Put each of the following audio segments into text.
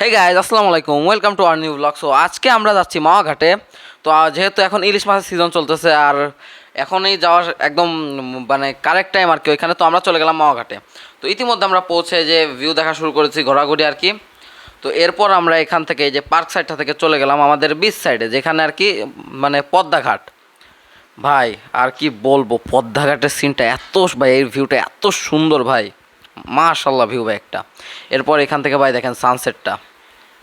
Hey guys, আসসালামু আলাইকুম, welcome to our new blog. So আজকে আমরা যাচ্ছি মাওয়া ঘাটে। তো যেহেতু এখন ইলিশ মাছের সিজন চলতেছে আর এখনই যাওয়ার একদম মানে কারেক্ট টাইম আর কি ওইখানে। তো আমরা চলে গেলাম মাওয়া ঘাটে। তো ইতিমধ্যে আমরা পৌঁছে যে ভিউ দেখা শুরু করেছি, ঘোরাঘুরি আর কি। তো এরপর আমরা এখান থেকে এই যে পার্ক সাইডটা থেকে চলে গেলাম আমাদের বিচ সাইডে, যেখানে আর কি মানে পদ্মা ঘাট। ভাই আর কি বলবো, পদ্মা ঘাটের সিনটা এত ভাই, এই ভিউটা এত সুন্দর ভাই, মাশাল্লাহ ভিউ ভাই একটা। এরপর এখান থেকে ভাই দেখেন সানসেটটা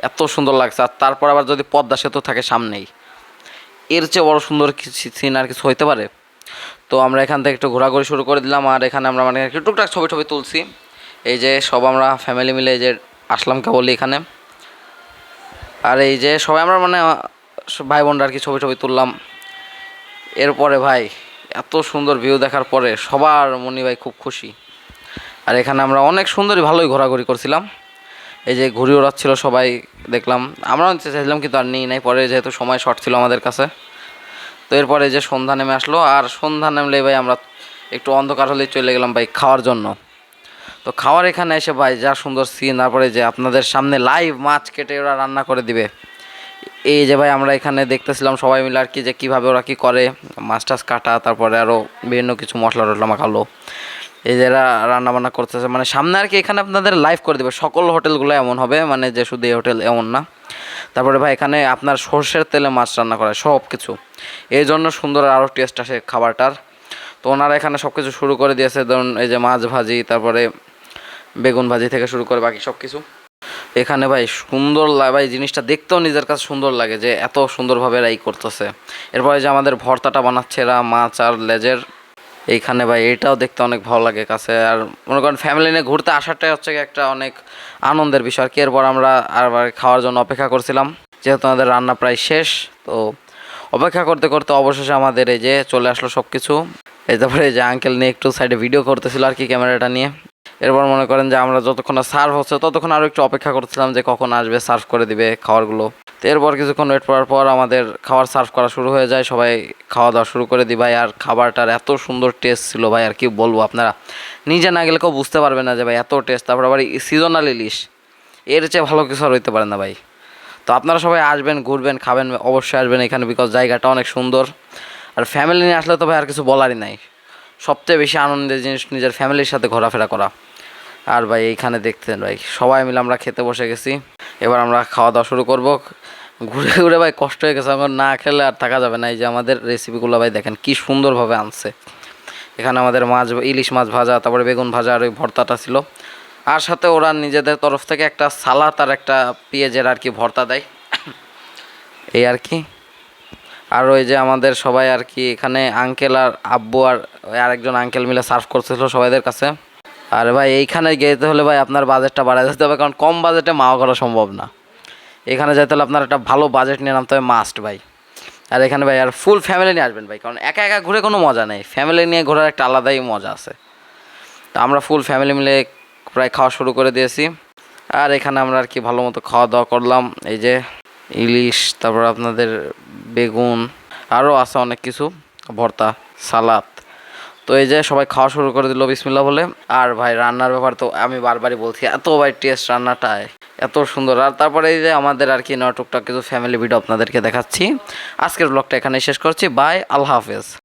এত সুন্দর লাগছে। আর তারপর আবার যদি পদ্মা সেতু থাকে সামনেই, এর চেয়ে বড় সুন্দর কিছু সিন আর কিছু হইতে পারে। তো আমরা এখান থেকে একটু ঘোরাঘুরি শুরু করে দিলাম, আর এখানে আমরা মানে একটু টুকটাক ছবি টবি তুলছি। এই যে সব আমরা ফ্যামিলি মিলে এই যে আসলাম কেবলই এখানে। আর এই যে সবাই আমরা মানে ভাই বোনরা আর কি ছবি টবি তুললাম। এরপরে ভাই এত সুন্দর ভিউ দেখার পরে সবার মনি ভাই খুব খুশি। আর এখানে আমরা অনেক সুন্দরই ভালোই ঘোরাঘুরি করছিলাম। এই যে ঘুড়ি ওড়াচ্ছিল সবাই দেখলাম, আমরাও নিতে চাইছিলাম কিন্তু আর নিই নাই, পরে যেহেতু সময় শর্ট ছিল আমাদের কাছে। তো এরপরে যে সন্ধ্যা নেমে আসলো, আর সন্ধ্যা নেমলে ভাই আমরা একটু অন্ধকার হলেই চলে গেলাম ভাই খাওয়ার জন্য। তো খাওয়ার এখানে এসে ভাই যা সুন্দর সিন, তারপরে যে আপনাদের সামনে লাইভ মাছ কেটে ওরা রান্না করে দিবে। এই যে ভাই আমরা এখানে দেখতেছিলাম সবাই মিলে আর কি, যে কীভাবে ওরা কী করে মাছ টাছ কাটা, তারপরে আরও বিভিন্ন কিছু মশলা টশলা মাখালো। এই যে এরা রান্না বান্না করতেছে মানে সামনে আর কি, এখানে আপনাদের লাইভ করে দেবে। সকল হোটেলগুলো এমন হবে, মানে যে শুধু এই হোটেল এমন না। তারপরে ভাই এখানে আপনার সর্ষের তেলে মাছ রান্না করা সব কিছু, এই জন্য সুন্দর আরও টেস্ট আসে খাবারটার। তো ওনারা এখানে সব কিছু শুরু করে দিয়েছে, ধরুন এই যে মাছ ভাজি, তারপরে বেগুন ভাজি থেকে শুরু করে বাকি সব কিছু এখানে ভাই সুন্দর লাগে ভাই, জিনিসটা দেখতেও নিজের কাছে সুন্দর লাগে যে এত সুন্দরভাবে এরা করতেছে। এরপরে যে আমাদের ভর্তাটা বানাচ্ছে এরা, মাছ আর লেজের এইখানে ভাই, এটাও দেখতে অনেক ভালো লাগে কাছে। আর মনে করেন ফ্যামিলি নিয়ে ঘুরতে আসাটাই হচ্ছে একটা অনেক আনন্দের বিষয় আর কি। এরপর আমরা আবার খাওয়ার জন্য অপেক্ষা করছিলাম, যেহেতু আমাদের রান্না প্রায় শেষ। তো অপেক্ষা করতে করতে অবশেষে আমাদের এই যে চলে আসলো সব কিছু। এই তারপরে এই যে আঙ্কেল নিয়ে একটু সাইডে ভিডিও করতেছিল আর কি ক্যামেরাটা নিয়ে। এরপর মনে করেন যে আমরা যতক্ষণ না সার্ভ হচ্ছে ততক্ষণ আরও একটু অপেক্ষা করছিলাম যে কখন আসবে সার্ভ করে দিবে খাবারগুলো। তো এরপর কিছুক্ষণ ওয়েট করার পর আমাদের খাবার সার্ভ করা শুরু হয়ে যায়, সবাই খাওয়া দাওয়া শুরু করে দিই ভাই। আর খাবারটার এত সুন্দর টেস্ট ছিল ভাই, আর কি বলবো, আপনারা নিজে না গেলে কেউ বুঝতে পারবে না যে ভাই এত টেস্ট। তারপর আবার সিজনাল ইলিশ, এর চেয়ে ভালো কিছু আর হইতে পারে না ভাই। তো আপনারা সবাই আসবেন, ঘুরবেন, খাবেন, অবশ্যই আসবেন এখানে, বিকজ জায়গাটা অনেক সুন্দর। আর ফ্যামিলি নিয়ে আসলে তো ভাই আর কিছু বলারই নাই, সবচেয়ে বেশি আনন্দের জিনিস নিজের ফ্যামিলির সাথে ঘোরাফেরা করা। আর ভাই এইখানে দেখতেন ভাই সবাই মিলে আমরা খেতে বসে গেছি। এবার আমরা খাওয়া দাওয়া শুরু করব। ঘুরে ঘুরে ভাই কষ্ট হয়ে গেছে, আমার না খেলে আর থাকা যাবে না। এই যে আমাদের রেসিপিগুলো ভাই দেখেন কি সুন্দরভাবে আনছে। এখানে আমাদের মাছ, ইলিশ মাছ ভাজা, তারপরে বেগুন ভাজা, আর ওই ভর্তাটা ছিল। আর সাথে ওরা নিজেদের তরফ থেকে একটা সালাদ আর একটা পেঁয়াজের আর কি ভর্তা দেয়, এই আর কি। আর ওই যে আমাদের সবাই আর কি এখানে আঙ্কেল আর আব্বু আর আরেকজন আঙ্কেল মিলে সার্ভ করতেছিল সবাইদের কাছে। আর ভাই এইখানে যেতে হলে ভাই আপনার বাজেটটা বাড়ায় যেতে হবে, কারণ কম বাজেটে মাওয়া করা সম্ভব না। এখানে যেতে হলে আপনার একটা ভালো বাজেট নিয়ে নামতে হবে মাস্ট ভাই। আর এখানে ভাই আর ফুল ফ্যামিলি নিয়ে আসবেন ভাই, কারণ একা একা ঘুরে কোনো মজা নেই, ফ্যামিলি নিয়ে ঘোরার একটা আলাদাই মজা আছে। তো আমরা ফুল ফ্যামিলি মিলে প্রায় খাওয়া শুরু করে দিয়েছি। আর এখানে আমরা আর কি ভালো মতো খাওয়া দাওয়া করলাম। এই যে ইলিশ, তারপর আপনাদের বেগুন, আরও আছে অনেক কিছু, ভর্তা, সালাদ। তো এই যে সবাই খাওয়া শুরু করে দিল বিসমিল্লাহ বলে। আর ভাই রান্নার ব্যাপার তো আমি বারবারই বলছি, এত ভাই টেস্ট রান্নাটায় এত সুন্দর। আর তারপরে এই যে আমাদের আর কি টুকটাক কিছু ফ্যামিলি ভিডিও আপনাদেরকে দেখাচ্ছি। আজকের ব্লগটা এখানে শেষ করছি, বাই, আল্লাহ হাফেজ।